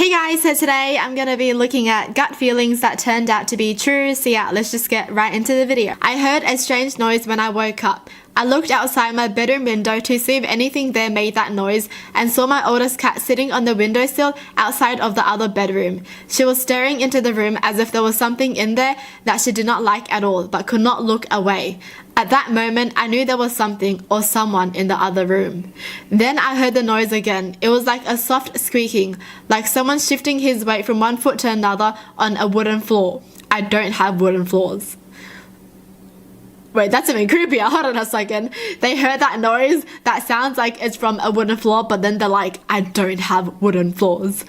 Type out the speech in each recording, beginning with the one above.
Hey guys, so today I'm going to be looking at gut feelings that turned out to be true. So yeah, let's just get right into the video. I heard a strange noise when I woke up. I looked outside my bedroom window to see if anything there made that noise and saw my oldest cat sitting on the windowsill outside of the other bedroom. She was staring into the room as if there was something in there that she did not like at all but could not look away. At that moment, I knew there was something or someone in the other room. Then I heard the noise again. It was like a soft squeaking, like someone shifting his weight from one foot to another on a wooden floor. I don't have wooden floors. Wait, that's even creepier. Hold on a second. They heard that noise that sounds like it's from a wooden floor, but then they're like, I don't have wooden floors.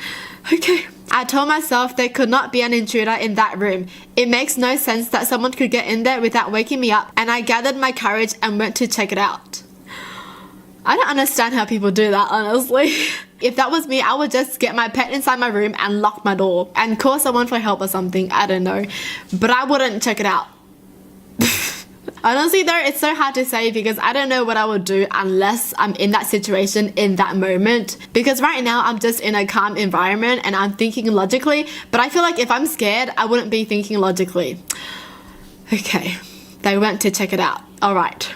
Okay. I told myself there could not be an intruder in that room. It makes no sense that someone could get in there without waking me up, and I gathered my courage and went to check it out. I don't understand how people do that, honestly. If that was me, I would just get my pet inside my room and lock my door and call someone for help or something. I don't know. But I wouldn't check it out. Honestly though, it's so hard to say because I don't know what I would do unless I'm in that situation in that moment. Because right now I'm just in a calm environment and I'm thinking logically, but I feel like if I'm scared, I wouldn't be thinking logically. Okay, they went to check it out. Alright.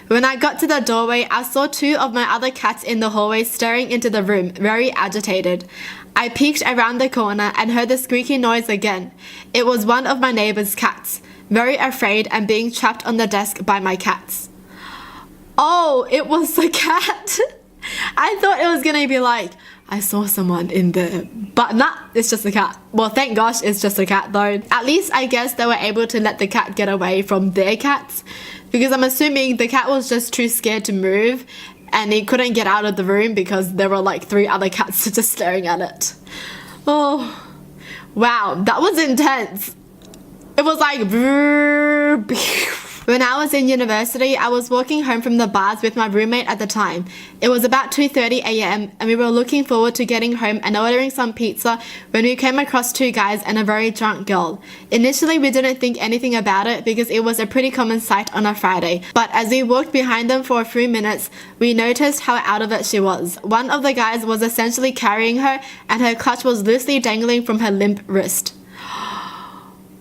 When I got to the doorway, I saw two of my other cats in the hallway staring into the room, very agitated. I peeked around the corner and heard the squeaky noise again. It was one of my neighbor's cats. Very afraid and being trapped on the desk by my cats. Oh, it was the cat. I thought it was gonna be like, I saw someone in there. But nah, it's just a cat. Well, thank gosh it's just a cat though. At least I guess they were able to let the cat get away from their cats. Because I'm assuming the cat was just too scared to move and he couldn't get out of the room because there were like 3 other cats just staring at it. Oh, wow, that was intense. It was like when I was in university, I was walking home from the bars with my roommate at the time. It was about 2:30 a.m. and we were looking forward to getting home and ordering some pizza when we came across 2 guys and a very drunk girl. Initially, we didn't think anything about it because it was a pretty common sight on a Friday. But as we walked behind them for a few minutes, we noticed how out of it she was. One of the guys was essentially carrying her and her clutch was loosely dangling from her limp wrist.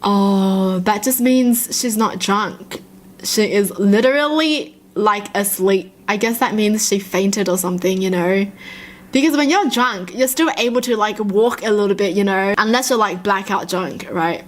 Oh, that just means she's not drunk. She is literally like asleep. I guess that means she fainted or something, you know. Because when you're drunk, you're still able to like walk a little bit, you know. Unless you're like blackout drunk, right?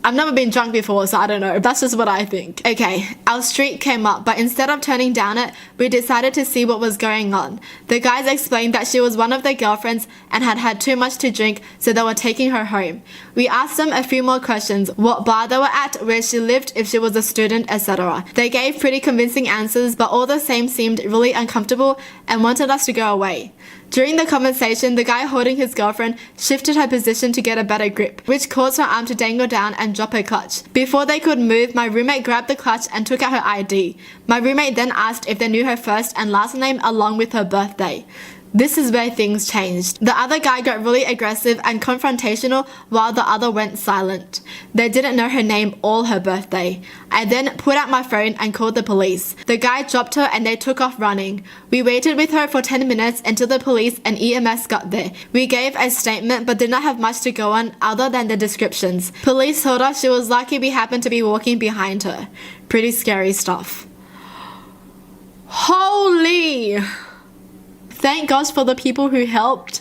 I've never been drunk before, so I don't know. That's just what I think. Okay, our street came up, but instead of turning down it, we decided to see what was going on. The guys explained that she was one of their girlfriends and had had too much to drink, so they were taking her home. We asked them a few more questions, what bar they were at, where she lived, if she was a student, etc. They gave pretty convincing answers, but all the same seemed really uncomfortable and wanted us to go away. During the conversation, the guy holding his girlfriend shifted her position to get a better grip, which caused her arm to dangle down and drop her clutch. Before they could move, my roommate grabbed the clutch and took out her ID. My roommate then asked if they knew her first and last name along with her birthday. This is where things changed. The other guy got really aggressive and confrontational while the other went silent. They didn't know her name or her birthday. I then pulled out my phone and called the police. The guy dropped her and they took off running. We waited with her for 10 minutes until the police and EMS got there. We gave a statement but did not have much to go on other than the descriptions. Police told us she was lucky we happened to be walking behind her. Pretty scary stuff. Holy! Thank gosh for the people who helped.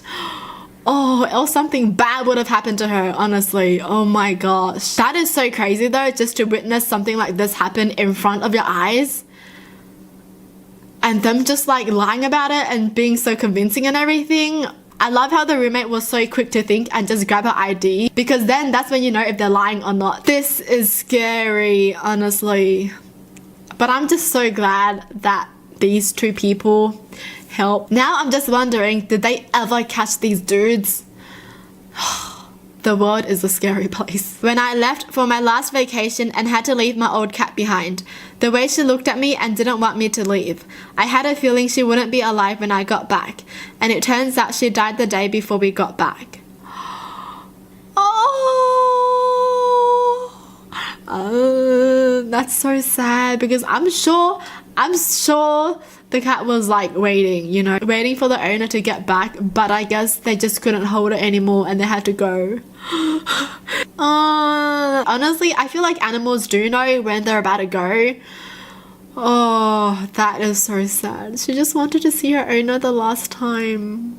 Oh, else something bad would have happened to her, honestly. Oh my gosh. That is so crazy though, just to witness something like this happen in front of your eyes. And them just like lying about it and being so convincing and everything. I love how the roommate was so quick to think and just grab her ID. Because then that's when you know if they're lying or not. This is scary, honestly. But I'm just so glad that these 2 people help. Now I'm just wondering, did they ever catch these dudes? The world is a scary place. When I left for my last vacation and had to leave my old cat behind, the way she looked at me and didn't want me to leave, I had a feeling she wouldn't be alive when I got back, and it turns out she died the day before we got back. Oh, that's so sad because I'm sure The cat was like waiting, you know, waiting for the owner to get back, but I guess they just couldn't hold it anymore and they had to go. Honestly, I feel like animals do know when they're about to go. Oh, that is so sad. She just wanted to see her owner the last time.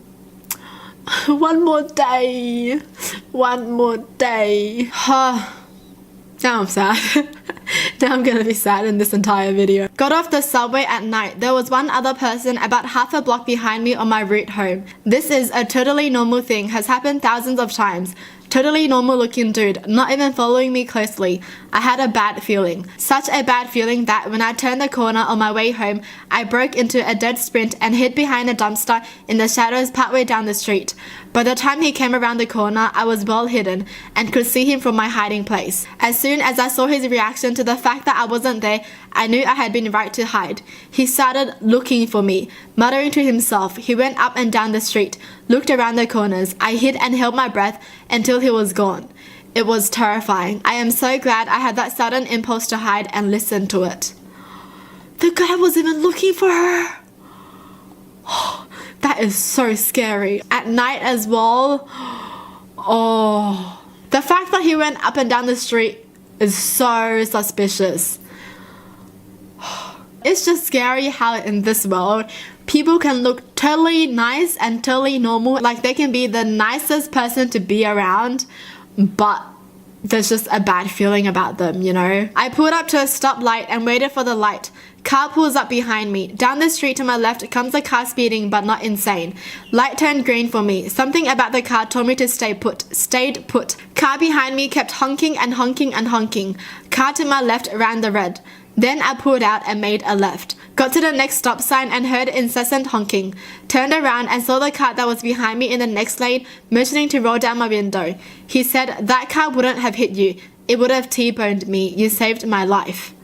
One more day. One more day. Now I'm sad. Now I'm gonna be sad in this entire video. Got off the subway at night. There was one other person about half a block behind me on my route home. This is a totally normal thing, has happened thousands of times. Totally normal looking dude, not even following me closely. I had a bad feeling. Such a bad feeling that when I turned the corner on my way home, I broke into a dead sprint and hid behind a dumpster in the shadows partway down the street. By the time he came around the corner, I was well hidden and could see him from my hiding place. As soon as I saw his reaction to the fact that I wasn't there, I knew I had been right to hide. He started looking for me, muttering to himself. He went up and down the street, looked around the corners. I hid and held my breath until he was gone. It was terrifying. I am so glad I had that sudden impulse to hide and listen to it. The guy was even looking for her. That is so scary. At night as well. Oh, the fact that he went up and down the street is so suspicious. It's just scary how in this world people can look totally nice and totally normal, like they can be the nicest person to be around, but there's just a bad feeling about them, you know. I pulled up to a stoplight and waited for the light. Car pulls up behind me. Down the street to my left comes a car speeding but not insane. Light turned green for me. Something about the car told me to stay put. Stayed put. Car behind me kept honking and honking and honking. Car to my left ran the red. Then I pulled out and made a left. Got to the next stop sign and heard incessant honking. Turned around and saw the car that was behind me in the next lane motioning to roll down my window. He said, "That car wouldn't have hit you. It would have T-boned me. You saved my life."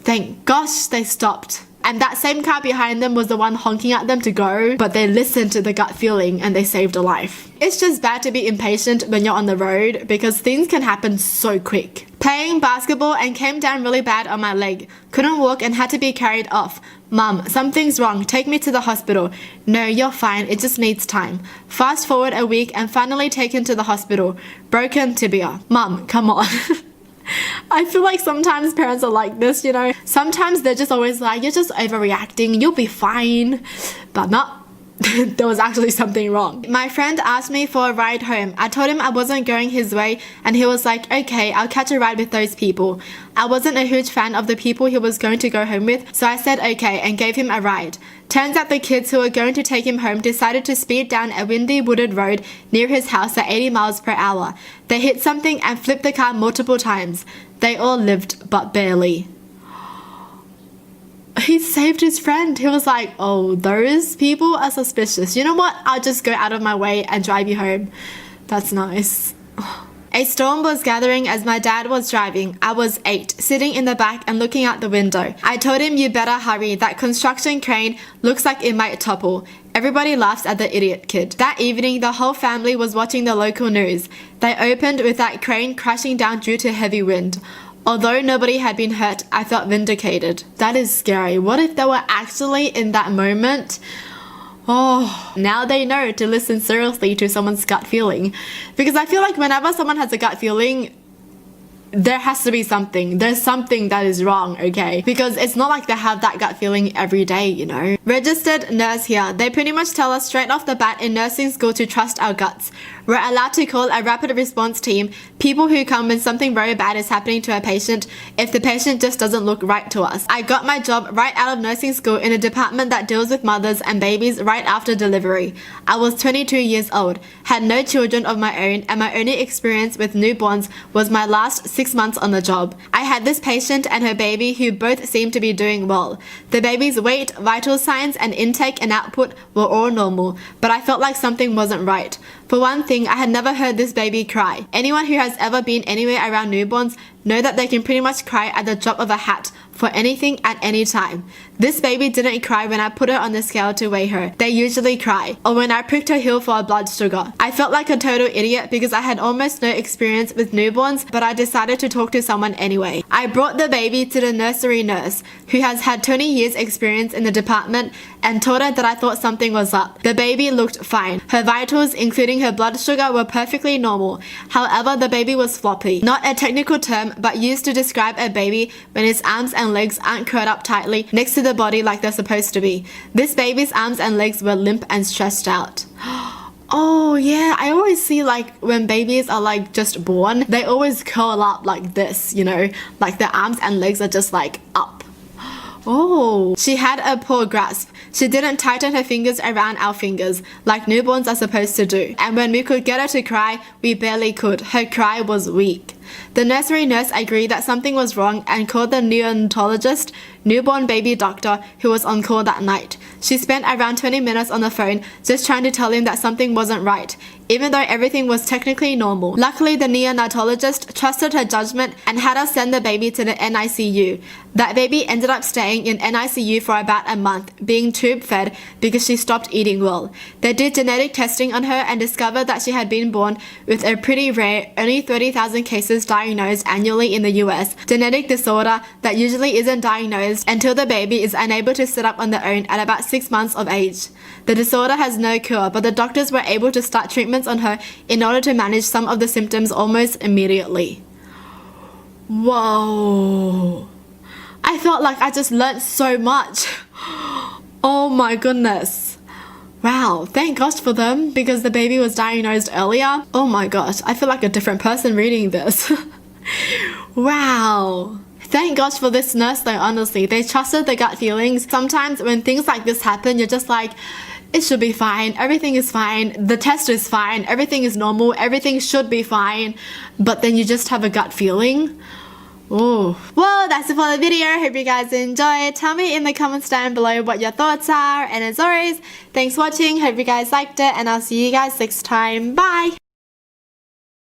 Thank gosh they stopped. And that same car behind them was the one honking at them to go, but they listened to the gut feeling and they saved a life. It's just bad to be impatient when you're on the road because things can happen so quick. Playing basketball and came down really bad on my leg. Couldn't walk and had to be carried off. "Mum, something's wrong. Take me to the hospital." "No, you're fine. It just needs time." Fast forward a week and finally taken to the hospital. Broken tibia. "Mum, come on." I feel like sometimes parents are like this, you know. Sometimes they're just always like, "You're just overreacting, you'll be fine." But not. There was actually something wrong. My friend asked me for a ride home. I told him I wasn't going his way and he was like, "Okay, I'll catch a ride with those people." I wasn't a huge fan of the people he was going to go home with, so I said okay and gave him a ride. Turns out the kids who were going to take him home decided to speed down a windy wooded road near his house at 80 miles per hour. They hit something and flipped the car multiple times. They all lived, but barely. He saved his friend. He was like, "Oh, those people are suspicious. You know what? I'll just go out of my way and drive you home." That's nice. A storm was gathering as my dad was driving. I was 8, sitting in the back and looking out the window. I told him, "You better hurry. That construction crane looks like it might topple." Everybody laughs at the idiot kid. That evening, the whole family was watching the local news. They opened with that crane crashing down due to heavy wind. Although nobody had been hurt, I felt vindicated. That is scary. What if they were actually in that moment? Oh, now they know to listen seriously to someone's gut feeling. Because I feel like whenever someone has a gut feeling, there has to be something. There's something that is wrong, okay? Because it's not like they have that gut feeling every day, you know? Registered nurse here. They pretty much tell us straight off the bat in nursing school to trust our guts. We're allowed to call a rapid response team, people who come when something very bad is happening to a patient, if the patient just doesn't look right to us. I got my job right out of nursing school in a department that deals with mothers and babies right after delivery. I was 22 years old, had no children of my own, and my only experience with newborns was my last 6 months on the job. I had this patient and her baby who both seemed to be doing well. The baby's weight, vital signs, and intake and output were all normal, but I felt like something wasn't right. For one thing, I had never heard this baby cry. Anyone who has ever been anywhere around newborns know that they can pretty much cry at the drop of a hat for anything at any time. This baby didn't cry when I put her on the scale to weigh her. They usually cry, or when I pricked her heel for a blood sugar. I felt like a total idiot because I had almost no experience with newborns, but I decided to talk to someone anyway. I brought the baby to the nursery nurse, who has had 20 years experience in the department, and told her that I thought something was up. The baby looked fine. Her vitals, including her blood sugar, were perfectly normal. However, the baby was floppy. Not a technical term, but used to describe a baby when its arms and legs aren't curled up tightly next to the body like they're supposed to be. This baby's arms and legs were limp and stretched out. Oh yeah, I always see like when babies are like just born, they always curl up like this, you know, like their arms and legs are just like up. Oh, she had a poor grasp. She didn't tighten her fingers around our fingers like newborns are supposed to do. And when we could get her to cry, we barely could. Her cry was weak. The nursery nurse agreed that something was wrong and called the neonatologist, newborn baby doctor, who was on call that night. She spent around 20 minutes on the phone just trying to tell him that something wasn't right, even though everything was technically normal. Luckily, the neonatologist trusted her judgment and had us send the baby to the NICU. That baby ended up staying in NICU for about a month, being tube fed because she stopped eating well. They did genetic testing on her and discovered that she had been born with a pretty rare, only 30,000 cases diagnosed annually in the US, genetic disorder that usually isn't diagnosed until the baby is unable to sit up on their own at about 6 months of age. The disorder has no cure, but the doctors were able to start treatments on her in order to manage some of the symptoms almost immediately. Whoa. I felt like I just learned so much. Oh my goodness. Wow, thank gosh for them because the baby was diagnosed earlier. Oh my gosh, I feel like a different person reading this. Wow. Thank gosh for this nurse though, honestly. They trusted the gut feelings. Sometimes when things like this happen, you're just like, it should be fine, everything is fine, the test is fine, everything is normal, everything should be fine, but then you just have a gut feeling. Oh, well, that's it for the video. Hope you guys enjoyed. Tell me in the comments down below what your thoughts are, and as always, thanks for watching. Hope you guys liked it, and I'll see you guys next time. Bye.